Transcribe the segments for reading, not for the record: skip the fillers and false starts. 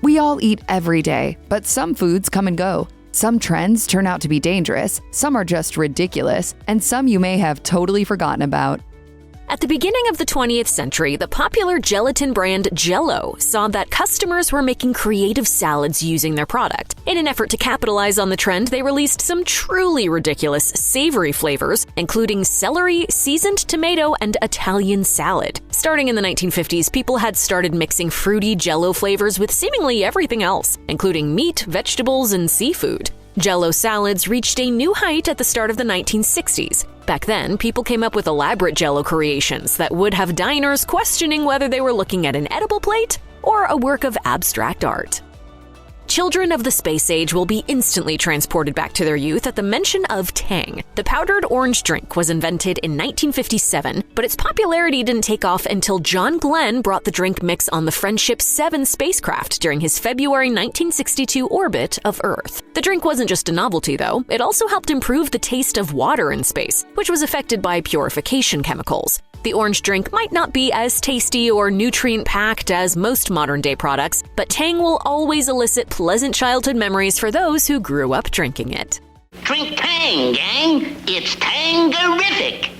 We all eat every day, but some foods come and go. Some trends turn out to be dangerous, some are just ridiculous, and some you may have totally forgotten about. At the beginning of the 20th century, the popular gelatin brand Jell-O saw that customers were making creative salads using their product. In an effort to capitalize on the trend, they released some truly ridiculous savory flavors, including celery, seasoned tomato, and Italian salad. Starting in the 1950s, people had started mixing fruity Jell-O flavors with seemingly everything else, including meat, vegetables, and seafood. Jell-O salads reached a new height at the start of the 1960s. Back then, people came up with elaborate Jell-O creations that would have diners questioning whether they were looking at an edible plate or a work of abstract art. Children of the space age will be instantly transported back to their youth at the mention of Tang. The powdered orange drink was invented in 1957, but its popularity didn't take off until John Glenn brought the drink mix on the Friendship 7 spacecraft during his February 1962 orbit of Earth. The drink wasn't just a novelty, though. It also helped improve the taste of water in space, which was affected by purification chemicals. The orange drink might not be as tasty or nutrient-packed as most modern-day products, but Tang will always elicit pleasant childhood memories for those who grew up drinking it. Drink Tang, gang! It's Tangerific!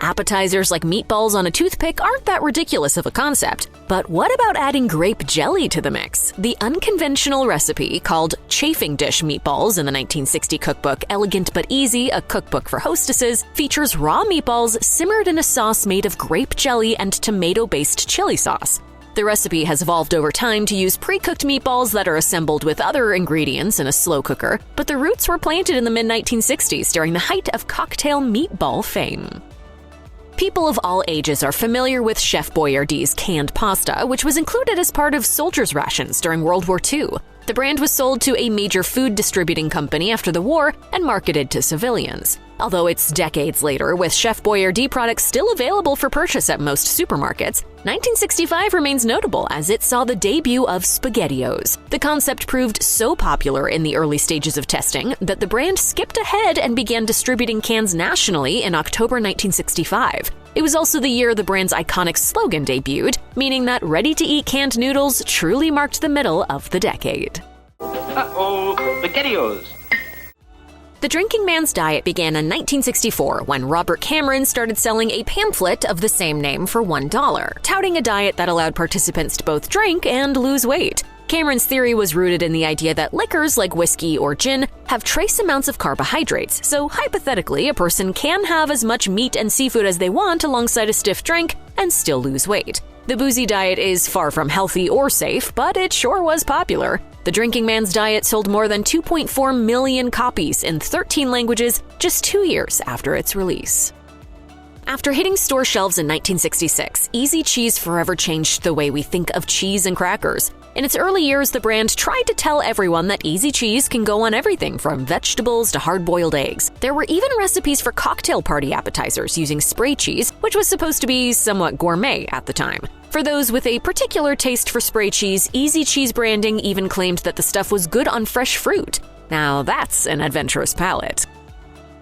Appetizers like meatballs on a toothpick aren't that ridiculous of a concept. But what about adding grape jelly to the mix? The unconventional recipe, called chafing dish meatballs in the 1960 cookbook Elegant But Easy, a cookbook for hostesses, features raw meatballs simmered in a sauce made of grape jelly and tomato-based chili sauce. The recipe has evolved over time to use pre-cooked meatballs that are assembled with other ingredients in a slow cooker, but the roots were planted in the mid-1960s during the height of cocktail meatball fame. People of all ages are familiar with Chef Boyardee's canned pasta, which was included as part of soldiers' rations during World War II. The brand was sold to a major food distributing company after the war and marketed to civilians. Although it's decades later, with Chef Boyardee products still available for purchase at most supermarkets, 1965 remains notable as it saw the debut of SpaghettiOs. The concept proved so popular in the early stages of testing that the brand skipped ahead and began distributing cans nationally in October 1965. It was also the year the brand's iconic slogan debuted, meaning that ready-to-eat canned noodles truly marked the middle of the decade. Uh-oh, SpaghettiOs! The drinking man's diet began in 1964 when Robert Cameron started selling a pamphlet of the same name for $1, touting a diet that allowed participants to both drink and lose weight. Cameron's theory was rooted in the idea that liquors like whiskey or gin have trace amounts of carbohydrates, so hypothetically, a person can have as much meat and seafood as they want alongside a stiff drink and still lose weight. The boozy diet is far from healthy or safe, but it sure was popular. The Drinking Man's Diet sold more than 2.4 million copies in 13 languages just 2 years after its release. After hitting store shelves in 1966, Easy Cheese forever changed the way we think of cheese and crackers. In its early years, the brand tried to tell everyone that Easy Cheese can go on everything from vegetables to hard-boiled eggs. There were even recipes for cocktail party appetizers using spray cheese, which was supposed to be somewhat gourmet at the time. For those with a particular taste for spray cheese, Easy Cheese branding even claimed that the stuff was good on fresh fruit. Now that's an adventurous palate.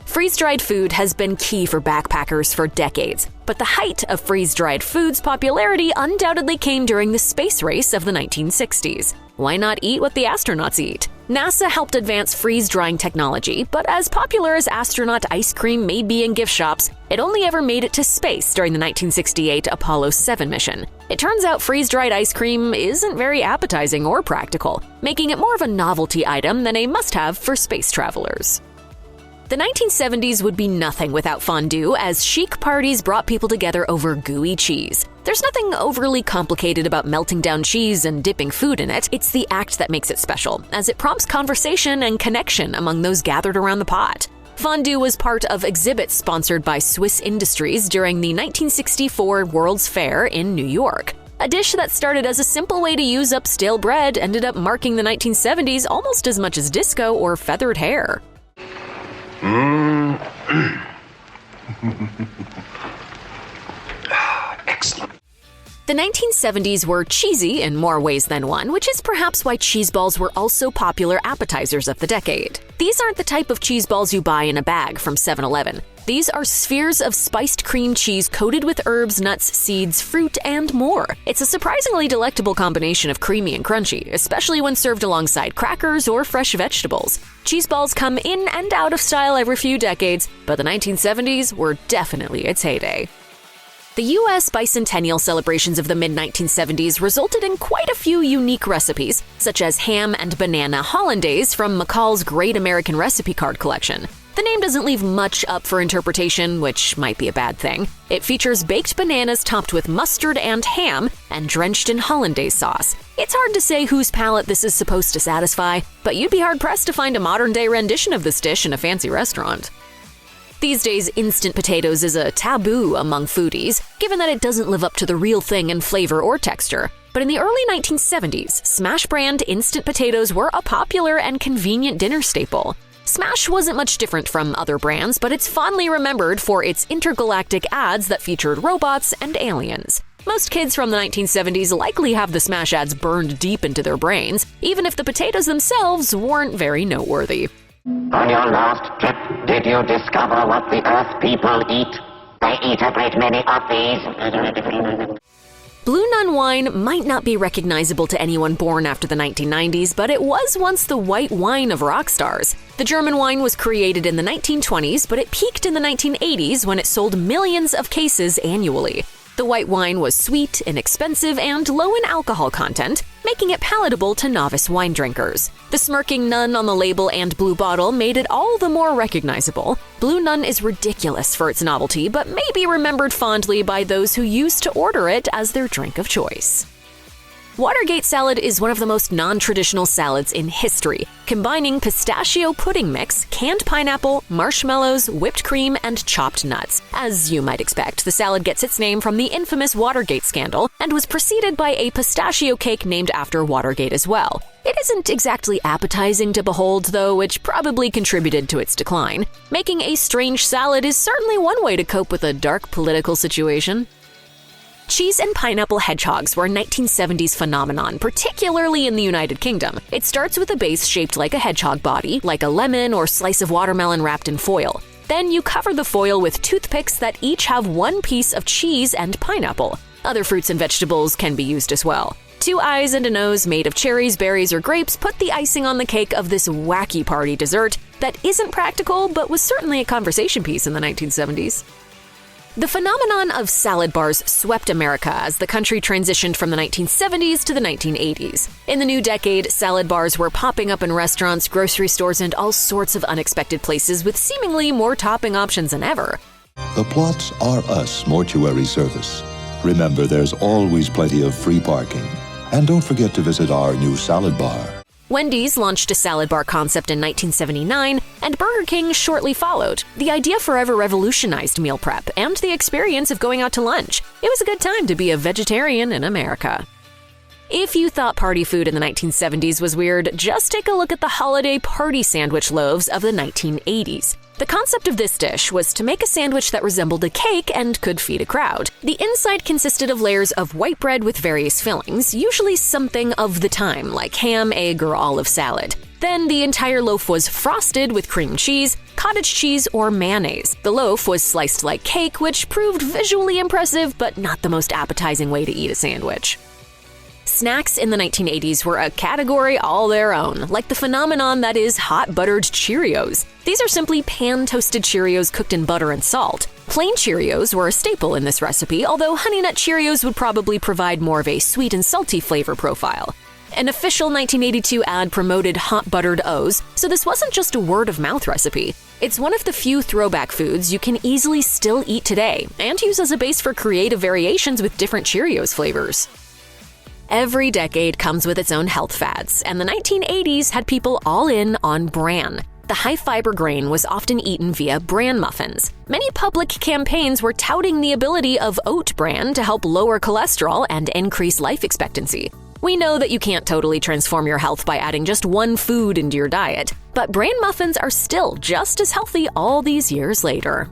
Freeze-dried food has been key for backpackers for decades, but the height of freeze-dried food's popularity undoubtedly came during the space race of the 1960s. Why not eat what the astronauts eat? NASA helped advance freeze-drying technology, but as popular as astronaut ice cream may be in gift shops, it only ever made it to space during the 1968 Apollo 7 mission. It turns out freeze-dried ice cream isn't very appetizing or practical, making it more of a novelty item than a must-have for space travelers. The 1970s would be nothing without fondue, as chic parties brought people together over gooey cheese. There's nothing overly complicated about melting down cheese and dipping food in it. It's the act that makes it special, as it prompts conversation and connection among those gathered around the pot. Fondue was part of exhibits sponsored by Swiss Industries during the 1964 World's Fair in New York. A dish that started as a simple way to use up stale bread ended up marking the 1970s almost as much as disco or feathered hair. Excellent. The 1970s were cheesy in more ways than one, which is perhaps why cheese balls were also popular appetizers of the decade. These aren't the type of cheese balls you buy in a bag from 7-Eleven. These are spheres of spiced cream cheese coated with herbs, nuts, seeds, fruit, and more. It's a surprisingly delectable combination of creamy and crunchy, especially when served alongside crackers or fresh vegetables. Cheese balls come in and out of style every few decades, but the 1970s were definitely its heyday. The U.S. bicentennial celebrations of the mid-1970s resulted in quite a few unique recipes, such as ham and banana hollandaise from McCall's Great American Recipe Card collection. The name doesn't leave much up for interpretation, which might be a bad thing. It features baked bananas topped with mustard and ham and drenched in hollandaise sauce. It's hard to say whose palate this is supposed to satisfy, but you'd be hard-pressed to find a modern-day rendition of this dish in a fancy restaurant. These days, instant potatoes is a taboo among foodies, given that it doesn't live up to the real thing in flavor or texture. But in the early 1970s, Smash brand instant potatoes were a popular and convenient dinner staple. Smash wasn't much different from other brands, but it's fondly remembered for its intergalactic ads that featured robots and aliens. Most kids from the 1970s likely have the Smash ads burned deep into their brains, even if the potatoes themselves weren't very noteworthy. On your last trip, did you discover what the Earth people eat? They eat a great many of these. Blue Nun wine might not be recognizable to anyone born after the 1990s, but it was once the white wine of rock stars. The German wine was created in the 1920s, but it peaked in the 1980s when it sold millions of cases annually. The white wine was sweet, inexpensive, and low in alcohol content, making it palatable to novice wine drinkers. The smirking nun on the label and blue bottle made it all the more recognizable. Blue Nun is ridiculous for its novelty, but may be remembered fondly by those who used to order it as their drink of choice. Watergate salad is one of the most non-traditional salads in history, combining pistachio pudding mix, canned pineapple, marshmallows, whipped cream, and chopped nuts. As you might expect, the salad gets its name from the infamous Watergate scandal and was preceded by a pistachio cake named after Watergate as well. It isn't exactly appetizing to behold, though, which probably contributed to its decline. Making a strange salad is certainly one way to cope with a dark political situation. Cheese and pineapple hedgehogs were a 1970s phenomenon, particularly in the United Kingdom. It starts with a base shaped like a hedgehog body, like a lemon or slice of watermelon wrapped in foil. Then you cover the foil with toothpicks that each have one piece of cheese and pineapple. Other fruits and vegetables can be used as well. 2 eyes and a nose made of cherries, berries, or grapes put the icing on the cake of this wacky party dessert that isn't practical but was certainly a conversation piece in the 1970s. The phenomenon of salad bars swept America as the country transitioned from the 1970s to the 1980s. In the new decade, salad bars were popping up in restaurants, grocery stores, and all sorts of unexpected places with seemingly more topping options than ever. The Plots R Us mortuary service. Remember, there's always plenty of free parking. And don't forget to visit our new salad bar. Wendy's launched a salad bar concept in 1979, and Burger King shortly followed. The idea forever revolutionized meal prep and the experience of going out to lunch. It was a good time to be a vegetarian in America. If you thought party food in the 1970s was weird, just take a look at the holiday party sandwich loaves of the 1980s. The concept of this dish was to make a sandwich that resembled a cake and could feed a crowd. The inside consisted of layers of white bread with various fillings, usually something of the time, like ham, egg, or olive salad. Then the entire loaf was frosted with cream cheese, cottage cheese, or mayonnaise. The loaf was sliced like cake, which proved visually impressive, but not the most appetizing way to eat a sandwich. Snacks in the 1980s were a category all their own, like the phenomenon that is hot buttered Cheerios. These are simply pan-toasted Cheerios cooked in butter and salt. Plain Cheerios were a staple in this recipe, although Honey Nut Cheerios would probably provide more of a sweet and salty flavor profile. An official 1982 ad promoted hot buttered O's, so this wasn't just a word-of-mouth recipe. It's one of the few throwback foods you can easily still eat today, and use as a base for creative variations with different Cheerios flavors. Every decade comes with its own health fads, and the 1980s had people all in on bran. The high-fiber grain was often eaten via bran muffins. Many public campaigns were touting the ability of oat bran to help lower cholesterol and increase life expectancy. We know that you can't totally transform your health by adding just one food into your diet, but bran muffins are still just as healthy all these years later.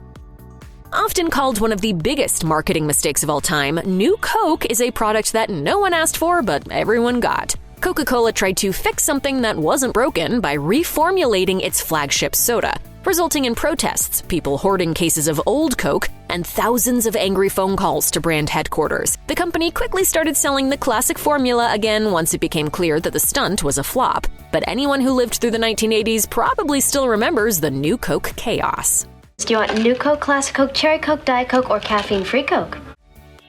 Often called one of the biggest marketing mistakes of all time, New Coke is a product that no one asked for but everyone got. Coca-Cola tried to fix something that wasn't broken by reformulating its flagship soda. resulting in protests, people hoarding cases of old Coke, and thousands of angry phone calls to brand headquarters. The company quickly started selling the classic formula again once it became clear that the stunt was a flop. But anyone who lived through the 1980s probably still remembers the New Coke chaos. Do you want New Coke, Classic Coke, Cherry Coke, Diet Coke, or caffeine-free Coke?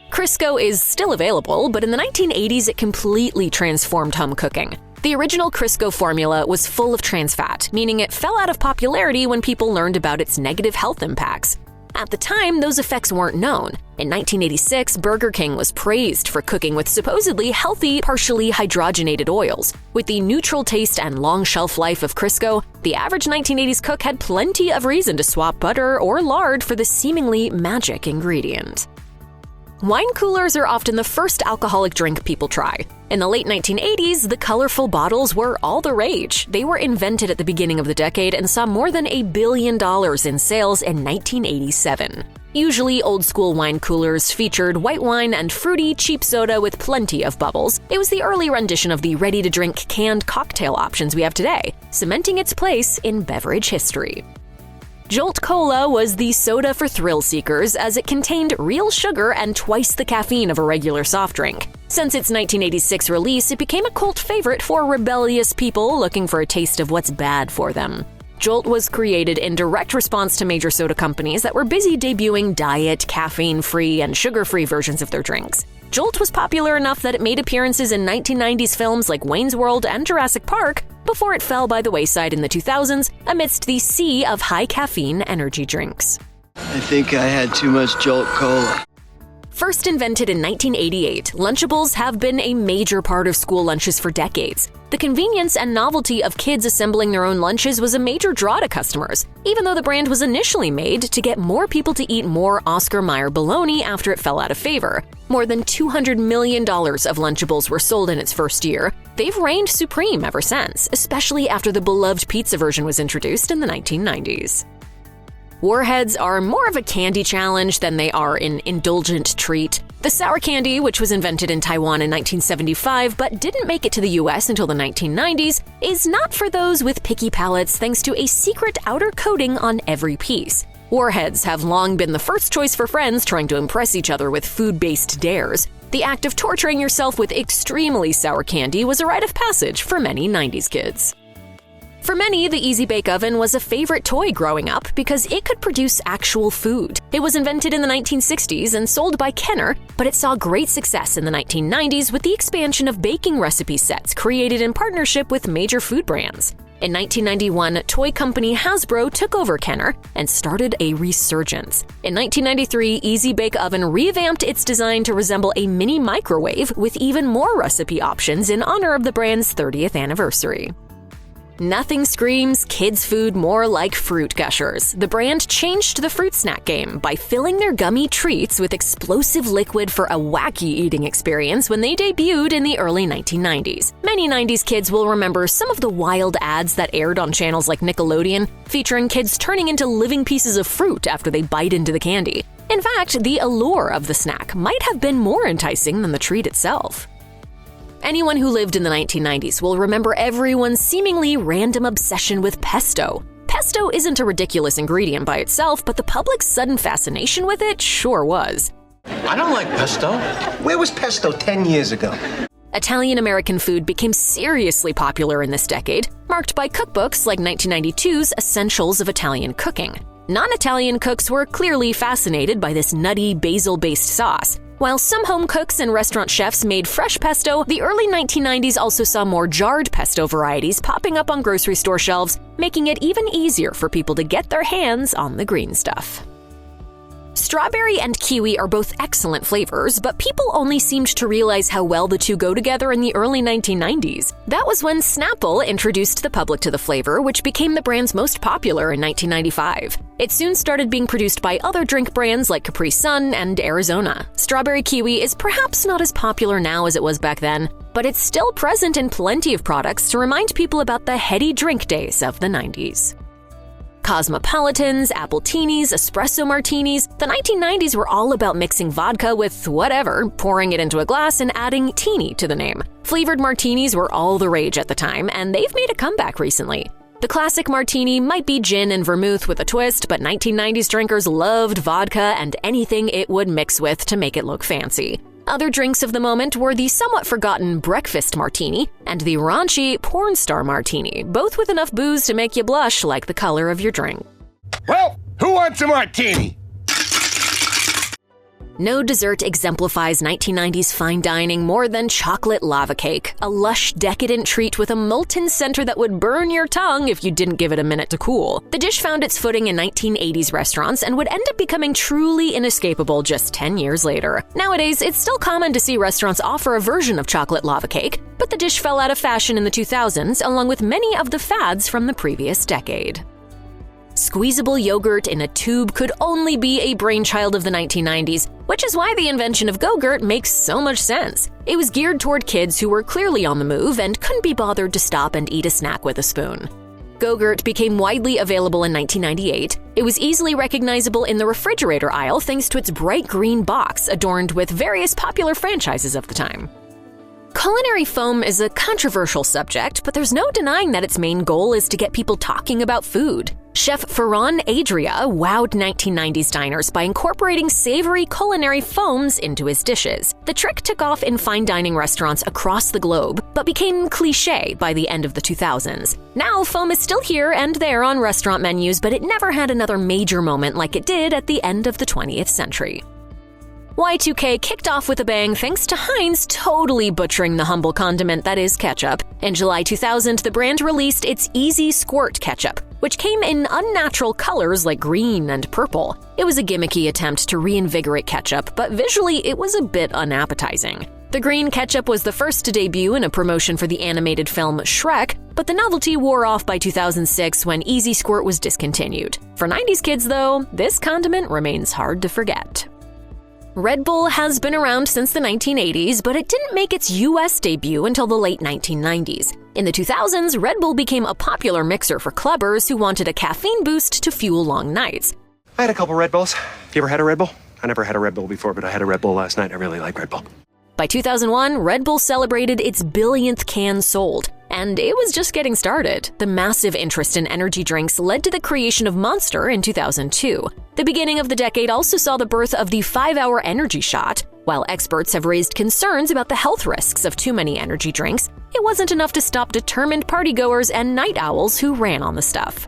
Crisco is still available, but in the 1980s it completely transformed home cooking. The original Crisco formula was full of trans fat, meaning it fell out of popularity when people learned about its negative health impacts. At the time, those effects weren't known. In 1986, Burger King was praised for cooking with supposedly healthy, partially hydrogenated oils. With the neutral taste and long shelf life of Crisco, the average 1980s cook had plenty of reason to swap butter or lard for the seemingly magic ingredient. Wine coolers are often the first alcoholic drink people try. In the late 1980s, the colorful bottles were all the rage. They were invented at the beginning of the decade and saw more than $1 billion in sales in 1987. Usually, old-school wine coolers featured white wine and fruity, cheap soda with plenty of bubbles. It was the early rendition of the ready-to-drink canned cocktail options we have today, cementing its place in beverage history. Jolt Cola was the soda for thrill seekers as it contained real sugar and twice the caffeine of a regular soft drink. Since its 1986 release, it became a cult favorite for rebellious people looking for a taste of what's bad for them. Jolt was created in direct response to major soda companies that were busy debuting diet, caffeine-free, and sugar-free versions of their drinks. Jolt was popular enough that it made appearances in 1990s films like Wayne's World and Jurassic Park, before it fell by the wayside in the 2000s amidst the sea of high-caffeine energy drinks. I think I had too much Jolt Cola. First invented in 1988, Lunchables have been a major part of school lunches for decades. The convenience and novelty of kids assembling their own lunches was a major draw to customers, even though the brand was initially made to get more people to eat more Oscar Mayer bologna after it fell out of favor. More than $200 million of Lunchables were sold in its first year. They've reigned supreme ever since, especially after the beloved pizza version was introduced in the 1990s. Warheads are more of a candy challenge than they are an indulgent treat. The sour candy, which was invented in Taiwan in 1975 but didn't make it to the US until the 1990s, is not for those with picky palates thanks to a secret outer coating on every piece. Warheads have long been the first choice for friends trying to impress each other with food-based dares. The act of torturing yourself with extremely sour candy was a rite of passage for many 90s kids. For many, the Easy Bake Oven was a favorite toy growing up because it could produce actual food. It was invented in the 1960s and sold by Kenner, but it saw great success in the 1990s with the expansion of baking recipe sets created in partnership with major food brands. In 1991, toy company Hasbro took over Kenner and started a resurgence. In 1993, Easy Bake Oven revamped its design to resemble a mini microwave with even more recipe options in honor of the brand's 30th anniversary. Nothing screams kids' food more like Fruit Gushers. The brand changed the fruit snack game by filling their gummy treats with explosive liquid for a wacky eating experience when they debuted in the early 1990s. Many 90s kids will remember some of the wild ads that aired on channels like Nickelodeon, featuring kids turning into living pieces of fruit after they bite into the candy. In fact, the allure of the snack might have been more enticing than the treat itself. Anyone who lived in the 1990s will remember everyone's seemingly random obsession with pesto. Pesto isn't a ridiculous ingredient by itself, but the public's sudden fascination with it sure was. I don't like pesto. Where was pesto 10 years ago? Italian-American food became seriously popular in this decade, marked by cookbooks like 1992's Essentials of Italian Cooking. Non-Italian cooks were clearly fascinated by this nutty, basil-based sauce. While some home cooks and restaurant chefs made fresh pesto, the early 1990s also saw more jarred pesto varieties popping up on grocery store shelves, making it even easier for people to get their hands on the green stuff. Strawberry and kiwi are both excellent flavors, but people only seemed to realize how well the two go together in the early 1990s. That was when Snapple introduced the public to the flavor, which became the brand's most popular in 1995. It soon started being produced by other drink brands like Capri Sun and Arizona. Strawberry kiwi is perhaps not as popular now as it was back then, but it's still present in plenty of products to remind people about the heady drink days of the 90s. Cosmopolitans, Appletinis, espresso martinis, the 1990s were all about mixing vodka with whatever, pouring it into a glass and adding teeny to the name. Flavored martinis were all the rage at the time, and they've made a comeback recently. The classic martini might be gin and vermouth with a twist, but 1990s drinkers loved vodka and anything it would mix with to make it look fancy. Other drinks of the moment were the somewhat forgotten breakfast martini and the raunchy porn star martini, both with enough booze to make you blush like the color of your drink. Well, who wants a martini? No dessert exemplifies 1990s fine dining more than chocolate lava cake, a lush, decadent treat with a molten center that would burn your tongue if you didn't give it a minute to cool. The dish found its footing in 1980s restaurants and would end up becoming truly inescapable just 10 years later. Nowadays, it's still common to see restaurants offer a version of chocolate lava cake, but the dish fell out of fashion in the 2000s, along with many of the fads from the previous decade. Squeezable yogurt in a tube could only be a brainchild of the 1990s, which is why the invention of Go-Gurt makes so much sense. It was geared toward kids who were clearly on the move and couldn't be bothered to stop and eat a snack with a spoon. Go-Gurt became widely available in 1998. It was easily recognizable in the refrigerator aisle thanks to its bright green box adorned with various popular franchises of the time. Culinary foam is a controversial subject, but there's no denying that its main goal is to get people talking about food. Chef Ferran Adria wowed 1990s diners by incorporating savory culinary foams into his dishes. The trick took off in fine dining restaurants across the globe, but became cliché by the end of the 2000s. Now, foam is still here and there on restaurant menus, but it never had another major moment like it did at the end of the 20th century. Y2K kicked off with a bang thanks to Heinz totally butchering the humble condiment that is ketchup. In July 2000, the brand released its Easy Squirt ketchup, which came in unnatural colors like green and purple. It was a gimmicky attempt to reinvigorate ketchup, but visually it was a bit unappetizing. The green ketchup was the first to debut in a promotion for the animated film Shrek, but the novelty wore off by 2006 when Easy Squirt was discontinued. For 90s kids, though, this condiment remains hard to forget. Red Bull has been around since the 1980s, but it didn't make its US debut until the late 1990s. In the 2000s, Red Bull became a popular mixer for clubbers who wanted a caffeine boost to fuel long nights. I had a couple Red Bulls. You ever had a Red Bull? I never had a Red Bull before, but I had a Red Bull last night. I really like Red Bull. By 2001, Red Bull celebrated its billionth can sold, and it was just getting started. The massive interest in energy drinks led to the creation of Monster in 2002. The beginning of the decade also saw the birth of the 5-hour energy shot. While experts have raised concerns about the health risks of too many energy drinks, it wasn't enough to stop determined partygoers and night owls who ran on the stuff.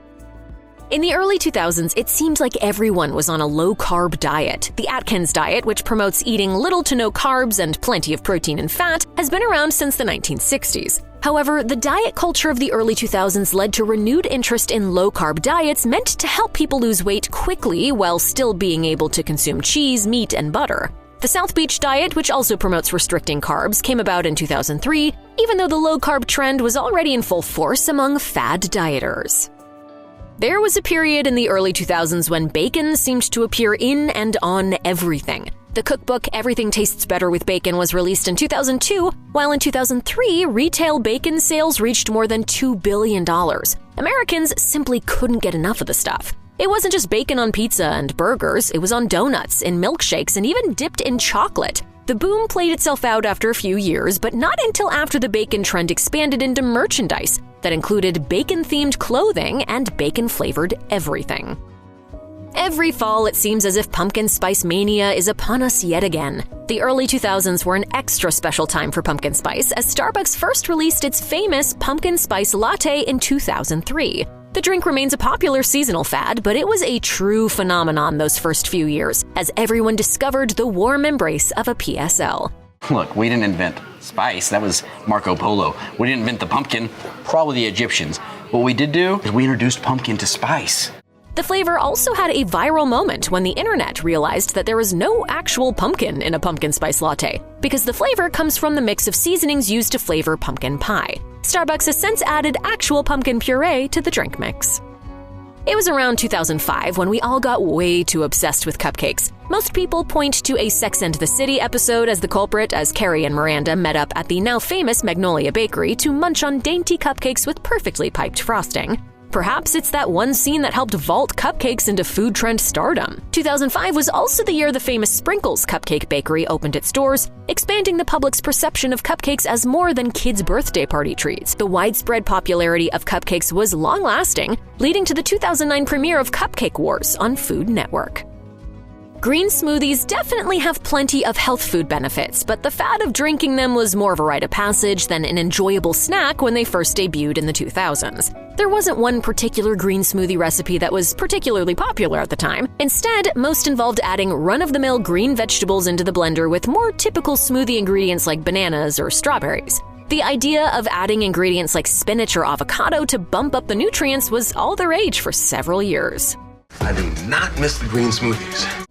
In the early 2000s, it seemed like everyone was on a low-carb diet. The Atkins diet, which promotes eating little to no carbs and plenty of protein and fat, has been around since the 1960s. However, the diet culture of the early 2000s led to renewed interest in low-carb diets meant to help people lose weight quickly while still being able to consume cheese, meat, and butter. The South Beach diet, which also promotes restricting carbs, came about in 2003, even though the low-carb trend was already in full force among fad dieters. There was a period in the early 2000s when bacon seemed to appear in and on everything. The cookbook Everything Tastes Better with Bacon was released in 2002, while in 2003, retail bacon sales reached more than $2 billion. Americans simply couldn't get enough of the stuff. It wasn't just bacon on pizza and burgers, it was on donuts, in milkshakes, and even dipped in chocolate. The boom played itself out after a few years, but not until after the bacon trend expanded into merchandise that included bacon-themed clothing and bacon-flavored everything. Every fall, it seems as if pumpkin spice mania is upon us yet again. The early 2000s were an extra special time for pumpkin spice as Starbucks first released its famous pumpkin spice latte in 2003. The drink remains a popular seasonal fad, but it was a true phenomenon those first few years as everyone discovered the warm embrace of a PSL. Look, we didn't invent spice. That was Marco Polo. We didn't invent the pumpkin. Probably the Egyptians. What we did do is we introduced pumpkin to spice. The flavor also had a viral moment when the internet realized that there was no actual pumpkin in a pumpkin spice latte, because the flavor comes from the mix of seasonings used to flavor pumpkin pie. Starbucks has since added actual pumpkin puree to the drink mix. It was around 2005 when we all got way too obsessed with cupcakes. Most people point to a Sex and the City episode as the culprit, as Carrie and Miranda met up at the now famous Magnolia Bakery to munch on dainty cupcakes with perfectly piped frosting. Perhaps it's that one scene that helped vault cupcakes into food trend stardom. 2005 was also the year the famous Sprinkles Cupcake Bakery opened its doors, expanding the public's perception of cupcakes as more than kids' birthday party treats. The widespread popularity of cupcakes was long-lasting, leading to the 2009 premiere of Cupcake Wars on Food Network. Green smoothies definitely have plenty of health food benefits, but the fad of drinking them was more of a rite of passage than an enjoyable snack when they first debuted in the 2000s. There wasn't one particular green smoothie recipe that was particularly popular at the time. Instead, most involved adding run-of-the-mill green vegetables into the blender with more typical smoothie ingredients like bananas or strawberries. The idea of adding ingredients like spinach or avocado to bump up the nutrients was all the rage for several years. I do not miss the green smoothies.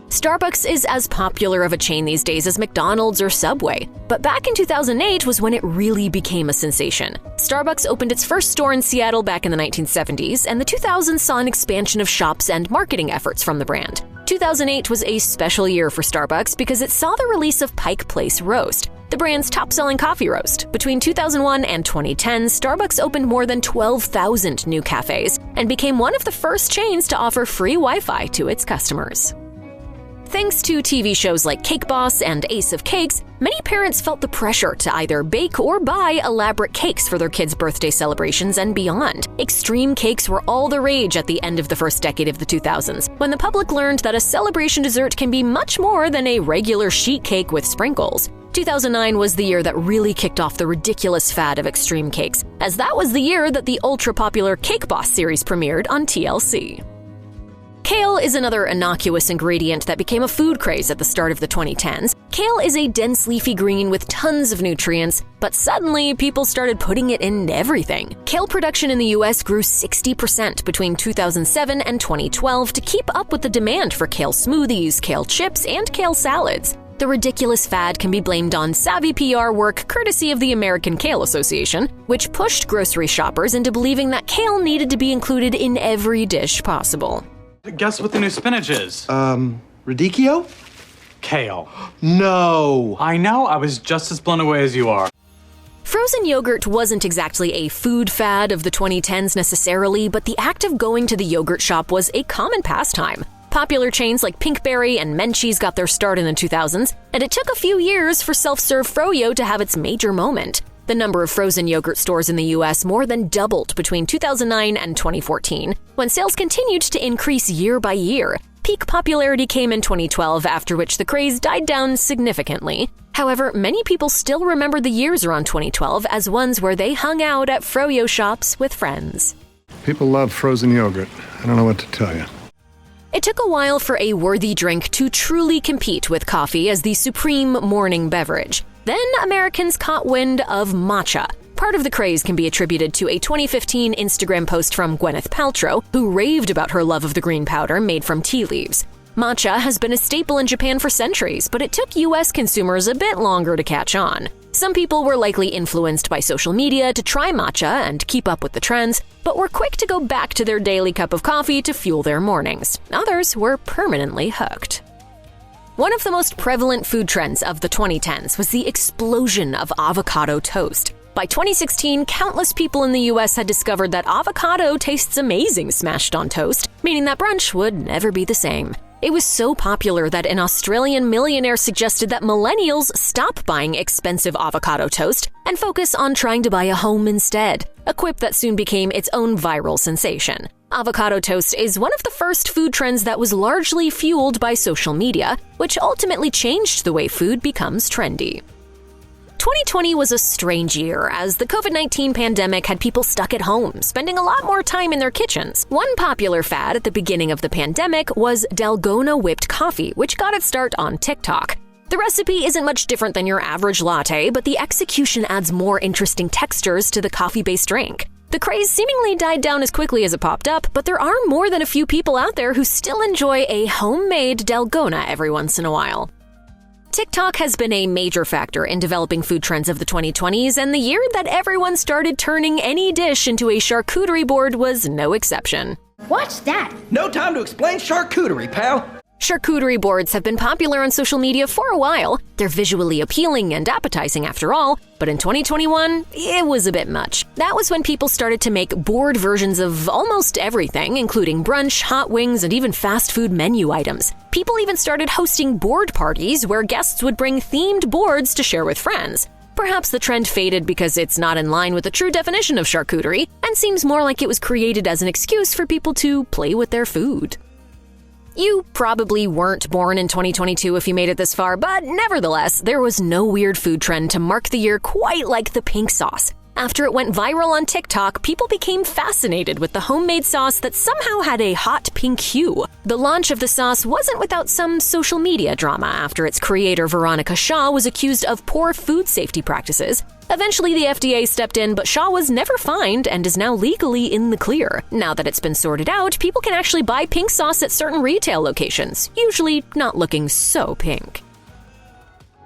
Starbucks is as popular of a chain these days as McDonald's or Subway, but back in 2008 was when it really became a sensation. Starbucks opened its first store in Seattle back in the 1970s, and the 2000s saw an expansion of shops and marketing efforts from the brand. 2008 was a special year for Starbucks because it saw the release of Pike Place Roast, the brand's top-selling coffee roast. Between 2001 and 2010, Starbucks opened more than 12,000 new cafes and became one of the first chains to offer free Wi-Fi to its customers. Thanks to TV shows like Cake Boss and Ace of Cakes, many parents felt the pressure to either bake or buy elaborate cakes for their kids' birthday celebrations and beyond. Extreme cakes were all the rage at the end of the first decade of the 2000s, when the public learned that a celebration dessert can be much more than a regular sheet cake with sprinkles. 2009 was the year that really kicked off the ridiculous fad of extreme cakes, as that was the year that the ultra-popular Cake Boss series premiered on TLC. Kale is another innocuous ingredient that became a food craze at the start of the 2010s. Kale is a dense leafy green with tons of nutrients, but suddenly people started putting it in everything. Kale production in the US grew 60% between 2007 and 2012 to keep up with the demand for kale smoothies, kale chips, and kale salads. The ridiculous fad can be blamed on savvy PR work courtesy of the American Kale Association, which pushed grocery shoppers into believing that kale needed to be included in every dish possible. Guess what the new spinach is? Radicchio? Kale. No. I know, I was just as blown away as you are. Frozen yogurt wasn't exactly a food fad of the 2010s necessarily, but the act of going to the yogurt shop was a common pastime. Popular chains like Pinkberry and Menchie's got their start in the 2000s, and it took a few years for self-serve Froyo to have its major moment. The number of frozen yogurt stores in the US more than doubled between 2009 and 2014, when sales continued to increase year by year. Peak popularity came in 2012, after which the craze died down significantly. However, many people still remember the years around 2012 as ones where they hung out at Froyo shops with friends. People love frozen yogurt. I don't know what to tell you. It took a while for a worthy drink to truly compete with coffee as the supreme morning beverage. Then Americans caught wind of matcha. Part of the craze can be attributed to a 2015 Instagram post from Gwyneth Paltrow, who raved about her love of the green powder made from tea leaves. Matcha has been a staple in Japan for centuries, but it took US consumers a bit longer to catch on. Some people were likely influenced by social media to try matcha and keep up with the trends, but were quick to go back to their daily cup of coffee to fuel their mornings. Others were permanently hooked. One of the most prevalent food trends of the 2010s was the explosion of avocado toast. By 2016, countless people in the US had discovered that avocado tastes amazing smashed on toast, meaning that brunch would never be the same. It was so popular that an Australian millionaire suggested that millennials stop buying expensive avocado toast and focus on trying to buy a home instead, a quip that soon became its own viral sensation. Avocado toast is one of the first food trends that was largely fueled by social media, which ultimately changed the way food becomes trendy. 2020 was a strange year, as the COVID-19 pandemic had people stuck at home, spending a lot more time in their kitchens. One popular fad at the beginning of the pandemic was Dalgona whipped coffee, which got its start on TikTok. The recipe isn't much different than your average latte, but the execution adds more interesting textures to the coffee-based drink. The craze seemingly died down as quickly as it popped up, but there are more than a few people out there who still enjoy a homemade Dalgona every once in a while. TikTok has been a major factor in developing food trends of the 2020s, and the year that everyone started turning any dish into a charcuterie board was no exception. What's that? No time to explain charcuterie, pal. Charcuterie boards have been popular on social media for a while. They're visually appealing and appetizing after all, but in 2021, it was a bit much. That was when people started to make board versions of almost everything, including brunch, hot wings, and even fast food menu items. People even started hosting board parties where guests would bring themed boards to share with friends. Perhaps the trend faded because it's not in line with the true definition of charcuterie and seems more like it was created as an excuse for people to play with their food. You probably weren't born in 2022 if you made it this far, but nevertheless, there was no weird food trend to mark the year quite like the pink sauce. After it went viral on TikTok, people became fascinated with the homemade sauce that somehow had a hot pink hue. The launch of the sauce wasn't without some social media drama after its creator Veronica Shaw was accused of poor food safety practices. Eventually, the FDA stepped in, but Shaw was never fined and is now legally in the clear. Now that it's been sorted out, people can actually buy pink sauce at certain retail locations, usually not looking so pink.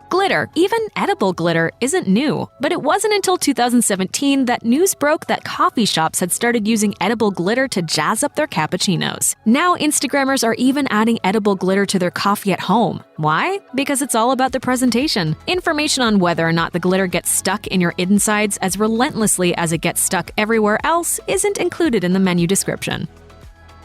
Glitter, even edible glitter, isn't new, but it wasn't until 2017 that news broke that coffee shops had started using edible glitter to jazz up their cappuccinos. Now Instagrammers are even adding edible glitter to their coffee at home. Why? Because it's all about the presentation. Information on whether or not the glitter gets stuck in your insides as relentlessly as it gets stuck everywhere else isn't included in the menu description.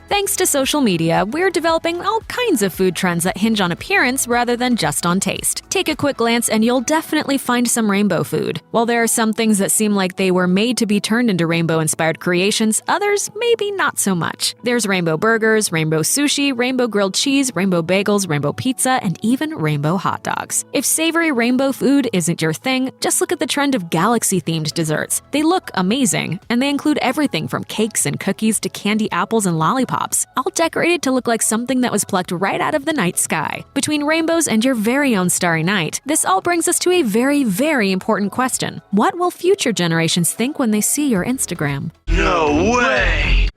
Thanks to social media, we're developing all kinds of food trends that hinge on appearance rather than just on taste. Take a quick glance and you'll definitely find some rainbow food. While there are some things that seem like they were made to be turned into rainbow-inspired creations, others maybe not so much. There's rainbow burgers, rainbow sushi, rainbow grilled cheese, rainbow bagels, rainbow pizza, and even rainbow hot dogs. If savory rainbow food isn't your thing, just look at the trend of galaxy-themed desserts. They look amazing, and they include everything from cakes and cookies to candy apples and lollipops, all decorated to look like something that was plucked right out of the night sky. Between rainbows and your very own starry night, this all brings us to a very, very important question. What will future generations think when they see your Instagram? No way!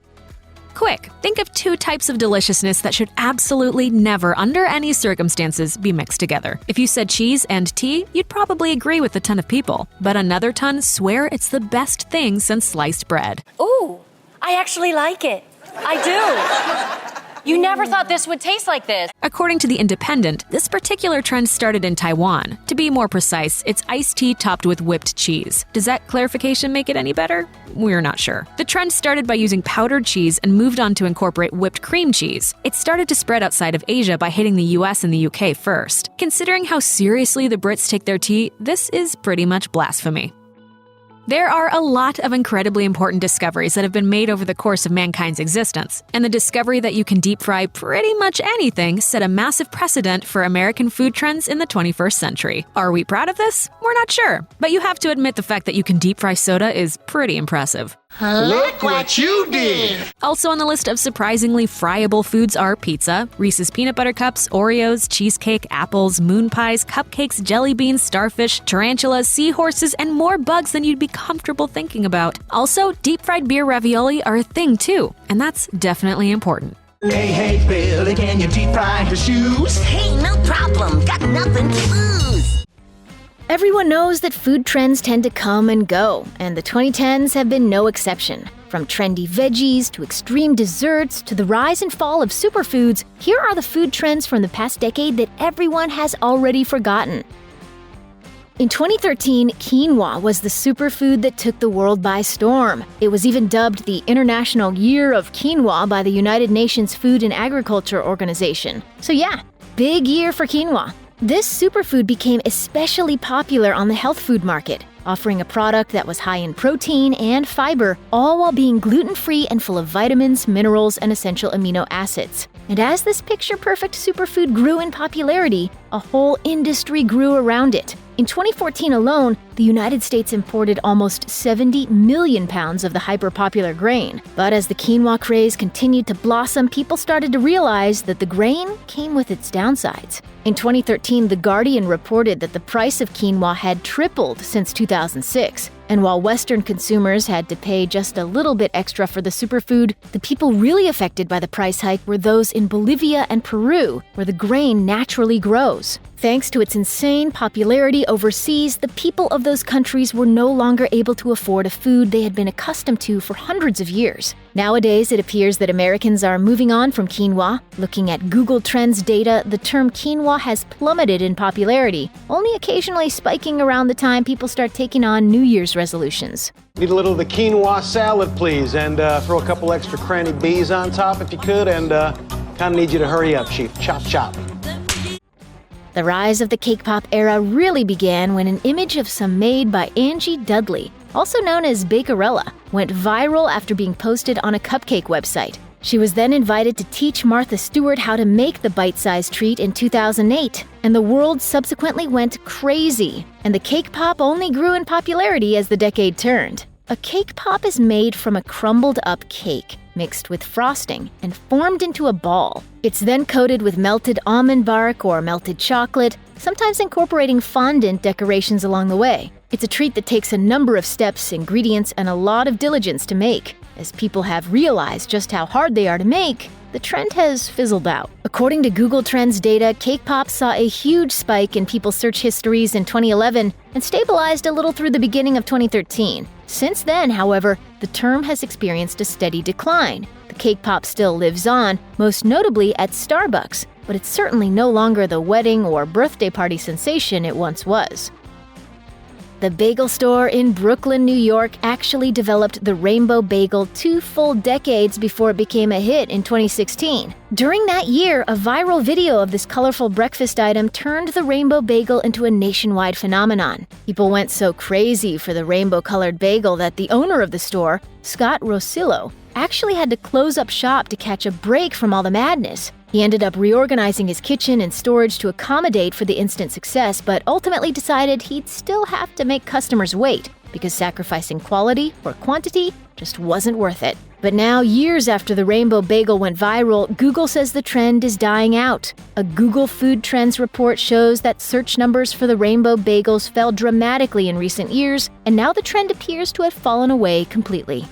Quick, think of two types of deliciousness that should absolutely never, under any circumstances, be mixed together. If you said cheese and tea, you'd probably agree with a ton of people, but another ton swear it's the best thing since sliced bread. Ooh, I actually like it. I do. You never thought this would taste like this. According to The Independent, this particular trend started in Taiwan. To be more precise, it's iced tea topped with whipped cheese. Does that clarification make it any better? We're not sure. The trend started by using powdered cheese and moved on to incorporate whipped cream cheese. It started to spread outside of Asia by hitting the US and the UK first. Considering how seriously the Brits take their tea, this is pretty much blasphemy. There are a lot of incredibly important discoveries that have been made over the course of mankind's existence, and the discovery that you can deep fry pretty much anything set a massive precedent for American food trends in the 21st century. Are we proud of this? We're not sure, but you have to admit the fact that you can deep fry soda is pretty impressive. Look what you did! Also on the list of surprisingly friable foods are pizza, Reese's Peanut Butter Cups, Oreos, cheesecake, apples, moon pies, cupcakes, jelly beans, starfish, tarantulas, seahorses, and more bugs than you'd be comfortable thinking about. Also, deep-fried beer ravioli are a thing too, and that's definitely important. Hey, Billy, can you deep fry your shoes? Hey, no problem. Got nothing to lose. Everyone knows that food trends tend to come and go, and the 2010s have been no exception. From trendy veggies to extreme desserts to the rise and fall of superfoods, here are the food trends from the past decade that everyone has already forgotten. In 2013, quinoa was the superfood that took the world by storm. It was even dubbed the International Year of Quinoa by the United Nations Food and Agriculture Organization. So yeah, big year for quinoa. This superfood became especially popular on the health food market, offering a product that was high in protein and fiber, all while being gluten-free and full of vitamins, minerals, and essential amino acids. And as this picture-perfect superfood grew in popularity, a whole industry grew around it. In 2014 alone, the United States imported almost 70 million pounds of the hyper-popular grain. But as the quinoa craze continued to blossom, people started to realize that the grain came with its downsides. In 2013, The Guardian reported that the price of quinoa had tripled since 2006. And while Western consumers had to pay just a little bit extra for the superfood, the people really affected by the price hike were those in Bolivia and Peru, where the grain naturally grows. Thanks to its insane popularity overseas, the people of those countries were no longer able to afford a food they had been accustomed to for hundreds of years. Nowadays, it appears that Americans are moving on from quinoa. Looking at Google Trends data, the term quinoa has plummeted in popularity, only occasionally spiking around the time people start taking on New Year's resolutions. Need a little of the quinoa salad, please, and throw a couple extra cranny bees on top if you could, and kind of need you to hurry up, Chief. Chop, chop. The rise of the cake pop era really began when an image of some maid by Angie Dudley, also known as Bakerella, went viral after being posted on a cupcake website. She was then invited to teach Martha Stewart how to make the bite-sized treat in 2008, and the world subsequently went crazy, and the cake pop only grew in popularity as the decade turned. A cake pop is made from a crumbled-up cake, mixed with frosting, and formed into a ball. It's then coated with melted almond bark or melted chocolate, sometimes incorporating fondant decorations along the way. It's a treat that takes a number of steps, ingredients, and a lot of diligence to make. As people have realized just how hard they are to make, the trend has fizzled out. According to Google Trends data, cake pops saw a huge spike in people's search histories in 2011 and stabilized a little through the beginning of 2013. Since then, however, the term has experienced a steady decline. The cake pop still lives on, most notably at Starbucks, but it's certainly no longer the wedding or birthday party sensation it once was. The bagel store in Brooklyn, New York actually developed the Rainbow Bagel 2 full decades before it became a hit in 2016. During that year, a viral video of this colorful breakfast item turned the Rainbow Bagel into a nationwide phenomenon. People went so crazy for the rainbow-colored bagel that the owner of the store, Scott Rosillo, actually had to close up shop to catch a break from all the madness. He ended up reorganizing his kitchen and storage to accommodate for the instant success, but ultimately decided he'd still have to make customers wait, because sacrificing quality for quantity just wasn't worth it. But now, years after the Rainbow Bagel went viral, Google says the trend is dying out. A Google Food Trends report shows that search numbers for the Rainbow Bagels fell dramatically in recent years, and now the trend appears to have fallen away completely.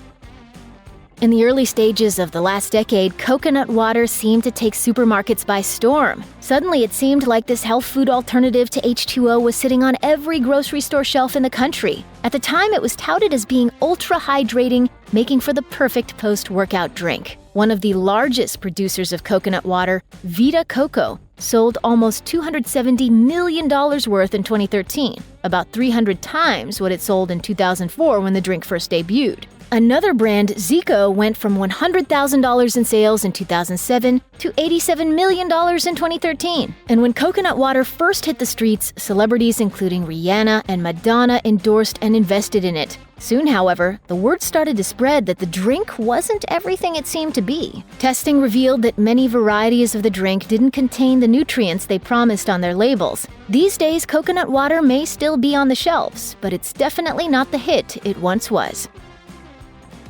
In the early stages of the last decade, coconut water seemed to take supermarkets by storm. Suddenly, it seemed like this health food alternative to H2O was sitting on every grocery store shelf in the country. At the time, it was touted as being ultra-hydrating, making for the perfect post-workout drink. One of the largest producers of coconut water, Vita Coco, sold almost $270 million worth in 2013, about 300 times what it sold in 2004 when the drink first debuted. Another brand, Zico, went from $100,000 in sales in 2007 to $87 million in 2013. And when coconut water first hit the streets, celebrities including Rihanna and Madonna endorsed and invested in it. Soon, however, the word started to spread that the drink wasn't everything it seemed to be. Testing revealed that many varieties of the drink didn't contain the nutrients they promised on their labels. These days, coconut water may still be on the shelves, but it's definitely not the hit it once was.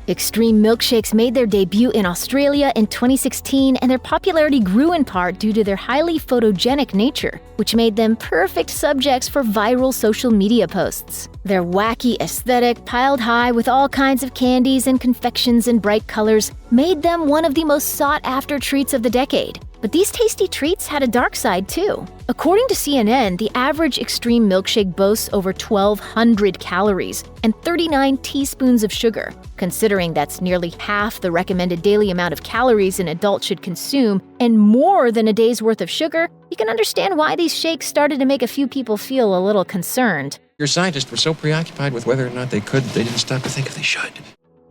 Extreme milkshakes made their debut in Australia in 2016, and their popularity grew in part due to their highly photogenic nature, which made them perfect subjects for viral social media posts. Their wacky aesthetic, piled high with all kinds of candies and confections in bright colors, made them one of the most sought-after treats of the decade. But these tasty treats had a dark side, too. According to CNN, the average extreme milkshake boasts over 1,200 calories and 39 teaspoons of sugar. Considering that's nearly half the recommended daily amount of calories an adult should consume and more than a day's worth of sugar, you can understand why these shakes started to make a few people feel a little concerned. Your scientists were so preoccupied with whether or not they could, they didn't stop to think if they should.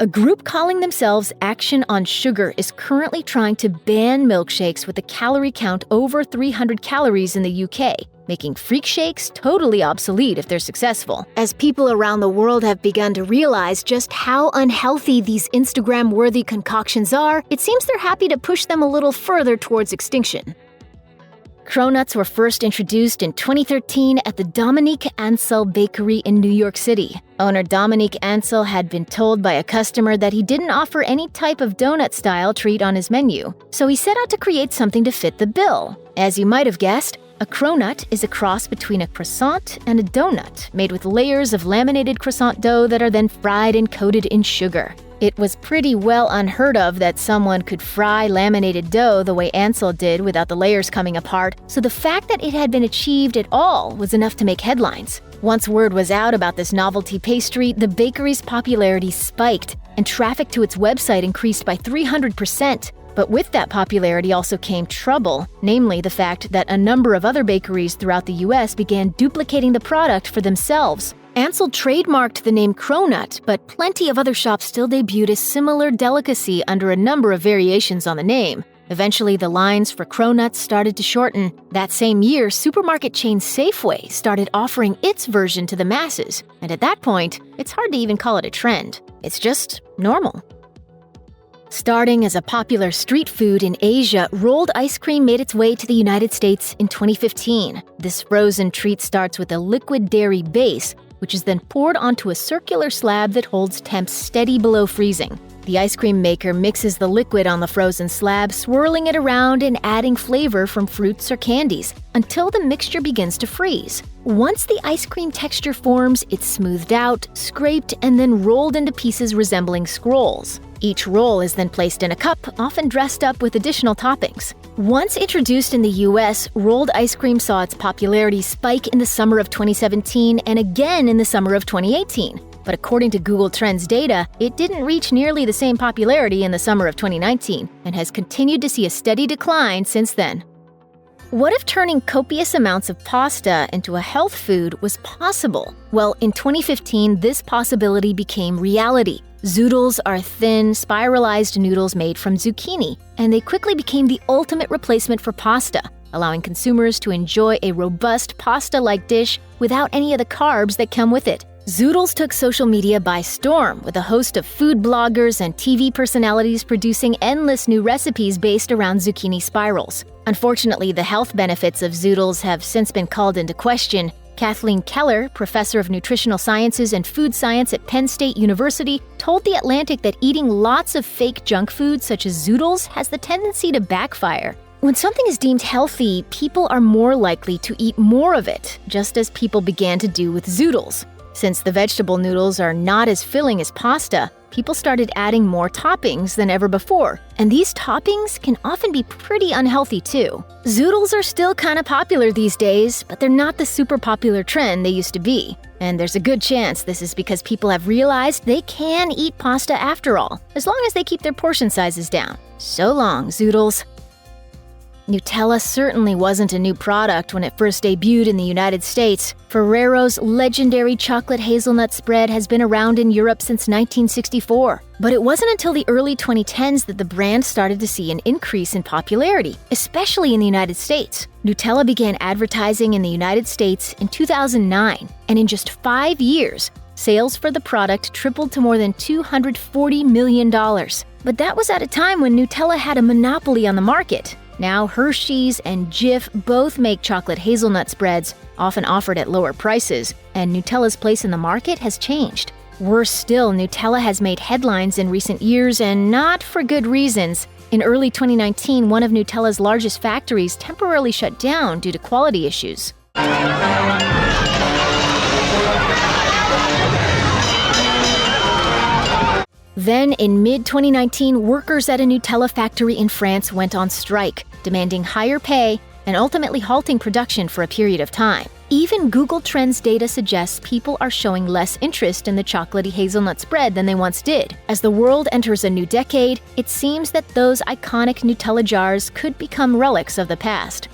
A group calling themselves Action on Sugar is currently trying to ban milkshakes with a calorie count over 300 calories in the UK, making freak shakes totally obsolete if they're successful. As people around the world have begun to realize just how unhealthy these Instagram-worthy concoctions are, it seems they're happy to push them a little further towards extinction. Cronuts were first introduced in 2013 at the Dominique Ansel Bakery in New York City. Owner Dominique Ansel had been told by a customer that he didn't offer any type of donut-style treat on his menu, so he set out to create something to fit the bill. As you might have guessed, a cronut is a cross between a croissant and a donut, made with layers of laminated croissant dough that are then fried and coated in sugar. It was pretty well unheard of that someone could fry laminated dough the way Ansel did without the layers coming apart, so the fact that it had been achieved at all was enough to make headlines. Once word was out about this novelty pastry, the bakery's popularity spiked, and traffic to its website increased by 300%. But with that popularity also came trouble, namely the fact that a number of other bakeries throughout the US began duplicating the product for themselves. Ansel trademarked the name Cronut, but plenty of other shops still debuted a similar delicacy under a number of variations on the name. Eventually, the lines for Cronuts started to shorten. That same year, supermarket chain Safeway started offering its version to the masses, and at that point, it's hard to even call it a trend. It's just normal. Starting as a popular street food in Asia, rolled ice cream made its way to the United States in 2015. This frozen treat starts with a liquid dairy base, which is then poured onto a circular slab that holds temps steady below freezing. The ice cream maker mixes the liquid on the frozen slab, swirling it around and adding flavor from fruits or candies until the mixture begins to freeze. Once the ice cream texture forms, it's smoothed out, scraped, and then rolled into pieces resembling scrolls. Each roll is then placed in a cup, often dressed up with additional toppings. Once introduced in the US, rolled ice cream saw its popularity spike in the summer of 2017 and again in the summer of 2018. But according to Google Trends data, it didn't reach nearly the same popularity in the summer of 2019 and has continued to see a steady decline since then. What if turning copious amounts of pasta into a health food was possible? Well, in 2015, this possibility became reality. Zoodles are thin, spiralized noodles made from zucchini, and they quickly became the ultimate replacement for pasta, allowing consumers to enjoy a robust pasta-like dish without any of the carbs that come with it. Zoodles took social media by storm, with a host of food bloggers and TV personalities producing endless new recipes based around zucchini spirals. Unfortunately, the health benefits of Zoodles have since been called into question. Kathleen Keller, professor of nutritional sciences and food science at Penn State University, told The Atlantic that eating lots of fake junk food such as Zoodles has the tendency to backfire. When something is deemed healthy, people are more likely to eat more of it, just as people began to do with Zoodles. Since the vegetable noodles are not as filling as pasta, people started adding more toppings than ever before, and these toppings can often be pretty unhealthy too. Zoodles are still kind of popular these days, but they're not the super popular trend they used to be. And there's a good chance this is because people have realized they can eat pasta after all, as long as they keep their portion sizes down. So long, Zoodles. Nutella certainly wasn't a new product when it first debuted in the United States. Ferrero's legendary chocolate hazelnut spread has been around in Europe since 1964. But it wasn't until the early 2010s that the brand started to see an increase in popularity, especially in the United States. Nutella began advertising in the United States in 2009, and in just 5 years, sales for the product tripled to more than $240 million. But that was at a time when Nutella had a monopoly on the market. Now Hershey's and Jif both make chocolate hazelnut spreads, often offered at lower prices, and Nutella's place in the market has changed. Worse still, Nutella has made headlines in recent years, and not for good reasons. In early 2019, one of Nutella's largest factories temporarily shut down due to quality issues. Then, in mid-2019, workers at a Nutella factory in France went on strike, demanding higher pay and ultimately halting production for a period of time. Even Google Trends data suggests people are showing less interest in the chocolatey hazelnut spread than they once did. As the world enters a new decade, it seems that those iconic Nutella jars could become relics of the past.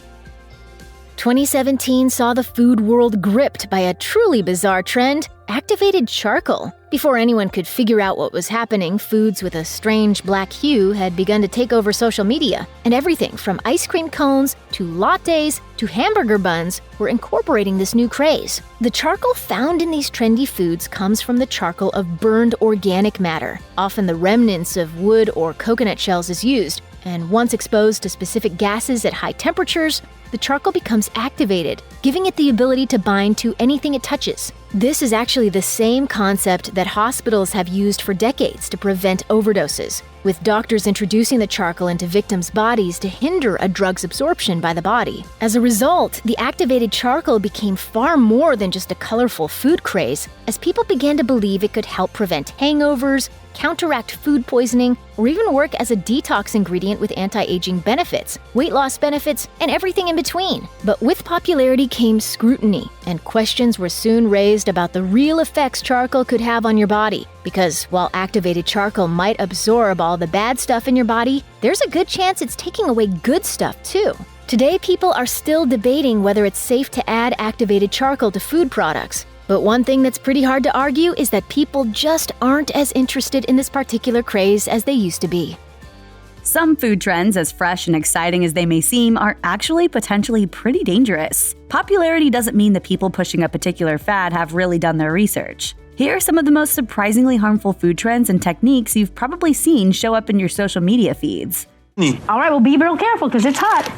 2017 saw the food world gripped by a truly bizarre trend: activated charcoal. Before anyone could figure out what was happening, foods with a strange black hue had begun to take over social media, and everything from ice cream cones to lattes to hamburger buns were incorporating this new craze. The charcoal found in these trendy foods comes from the charcoal of burned organic matter. Often the remnants of wood or coconut shells is used, and once exposed to specific gases at high temperatures, the charcoal becomes activated, giving it the ability to bind to anything it touches. This is actually the same concept that hospitals have used for decades to prevent overdoses, with doctors introducing the charcoal into victims' bodies to hinder a drug's absorption by the body. As a result, the activated charcoal became far more than just a colorful food craze, as people began to believe it could help prevent hangovers, counteract food poisoning, or even work as a detox ingredient with anti-aging benefits, weight loss benefits, and everything in between. But with popularity came scrutiny, and questions were soon raised about the real effects charcoal could have on your body. Because while activated charcoal might absorb all the bad stuff in your body, there's a good chance it's taking away good stuff too. Today, people are still debating whether it's safe to add activated charcoal to food products. But one thing that's pretty hard to argue is that people just aren't as interested in this particular craze as they used to be. Some food trends, as fresh and exciting as they may seem, are actually potentially pretty dangerous. Popularity doesn't mean the people pushing a particular fad have really done their research. Here are some of the most surprisingly harmful food trends and techniques you've probably seen show up in your social media feeds. All right, well, be real careful because it's hot.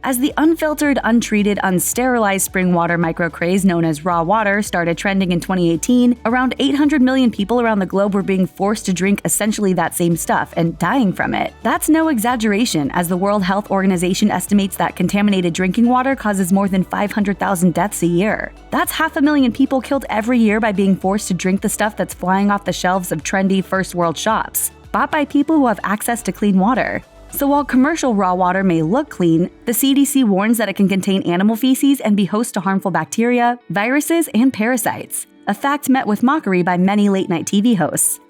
As the unfiltered, untreated, unsterilized spring water microcraze known as raw water started trending in 2018, around 800 million people around the globe were being forced to drink essentially that same stuff and dying from it. That's no exaggeration, as the World Health Organization estimates that contaminated drinking water causes more than 500,000 deaths a year. That's 500,000 people killed every year by being forced to drink the stuff that's flying off the shelves of trendy first world shops, bought by people who have access to clean water. So while commercial raw water may look clean, the CDC warns that it can contain animal feces and be host to harmful bacteria, viruses, and parasites, a fact met with mockery by many late-night TV hosts.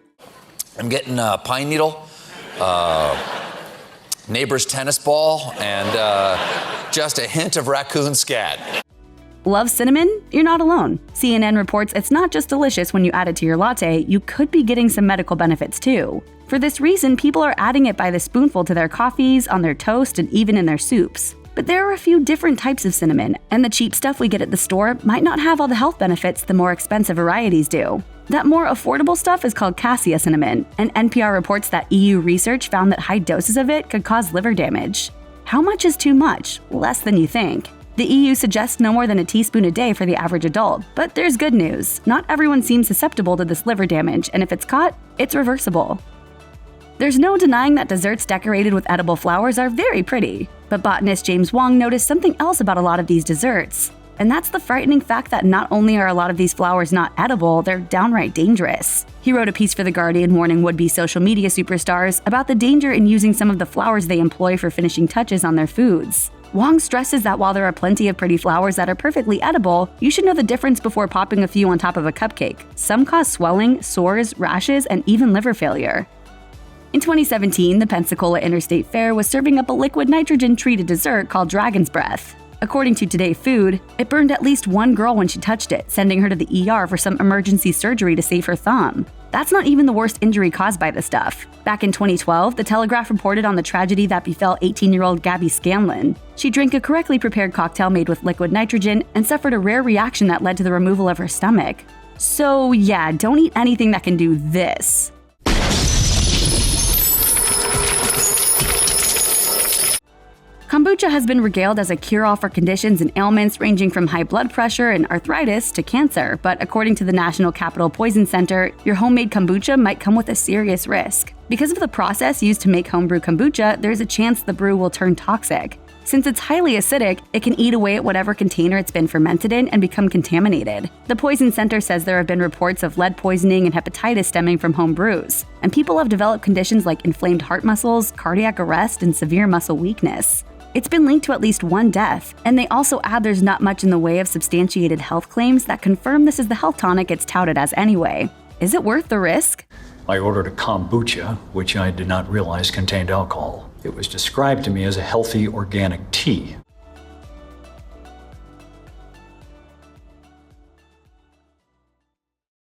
I'm getting pine needle, neighbor's tennis ball, and just a hint of raccoon scat. Love cinnamon? You're not alone. CNN reports it's not just delicious when you add it to your latte, you could be getting some medical benefits too. For this reason, people are adding it by the spoonful to their coffees, on their toast, and even in their soups. But there are a few different types of cinnamon, and the cheap stuff we get at the store might not have all the health benefits the more expensive varieties do. That more affordable stuff is called cassia cinnamon, and NPR reports that EU research found that high doses of it could cause liver damage. How much is too much? Less than you think. The EU suggests no more than a teaspoon a day for the average adult. But there's good news. Not everyone seems susceptible to this liver damage, and if it's caught, it's reversible. There's no denying that desserts decorated with edible flowers are very pretty. But botanist James Wong noticed something else about a lot of these desserts. And that's the frightening fact that not only are a lot of these flowers not edible, they're downright dangerous. He wrote a piece for The Guardian warning would-be social media superstars about the danger in using some of the flowers they employ for finishing touches on their foods. Wong stresses that while there are plenty of pretty flowers that are perfectly edible, you should know the difference before popping a few on top of a cupcake. Some cause swelling, sores, rashes, and even liver failure. In 2017, the Pensacola Interstate Fair was serving up a liquid nitrogen-treated dessert called Dragon's Breath. According to Today Food, it burned at least one girl when she touched it, sending her to the ER for some emergency surgery to save her thumb. That's not even the worst injury caused by the stuff. Back in 2012, The Telegraph reported on the tragedy that befell 18-year-old Gabby Scanlon. She drank a correctly prepared cocktail made with liquid nitrogen and suffered a rare reaction that led to the removal of her stomach. So yeah, don't eat anything that can do this. Kombucha has been regaled as a cure-all for conditions and ailments ranging from high blood pressure and arthritis to cancer, but according to the National Capital Poison Center, your homemade kombucha might come with a serious risk. Because of the process used to make homebrew kombucha, there's a chance the brew will turn toxic. Since it's highly acidic, it can eat away at whatever container it's been fermented in and become contaminated. The Poison Center says there have been reports of lead poisoning and hepatitis stemming from home brews, and people have developed conditions like inflamed heart muscles, cardiac arrest, and severe muscle weakness. It's been linked to at least one death, and they also add there's not much in the way of substantiated health claims that confirm this is the health tonic it's touted as anyway. Is it worth the risk? I ordered a kombucha, which I did not realize contained alcohol. It was described to me as a healthy organic tea.